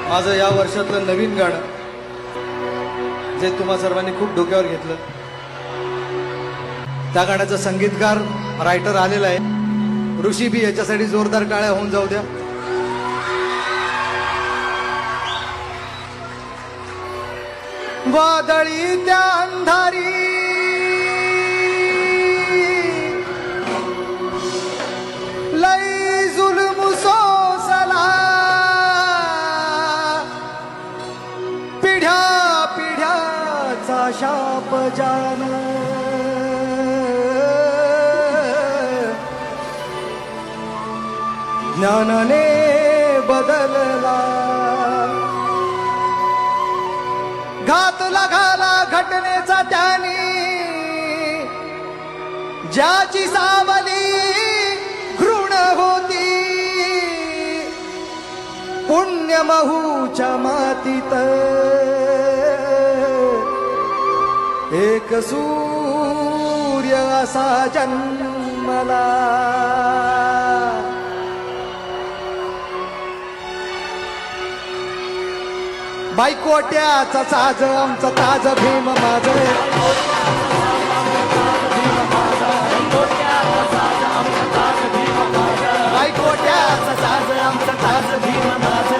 माझं या वर्षातलं नवीन गाणं जे तुम्हा सर्वांनी खूप डोक्यावर घेतलं, त्या गाण्याचा संगीतकार रायटर आलेला आहे ऋषी बी. याच्यासाठी जोरदार टाळ्या होऊन जाऊ द्या. वादळी त्या अंधारी लई जुलम सोसला, पिढ्या पिढ्याचा शाप जान, ज्ञानाने बदलला, घातला घाला घटनेचा त्याने, ज्याची सावली घृण होती, पुण्यमहूच्या मातीत एक सूर्य असा जन्मला. बायकोट्याचा साज आमचा ताज भीम माझ, बायकोट्याचा साज आमचा ताज भीम माझ,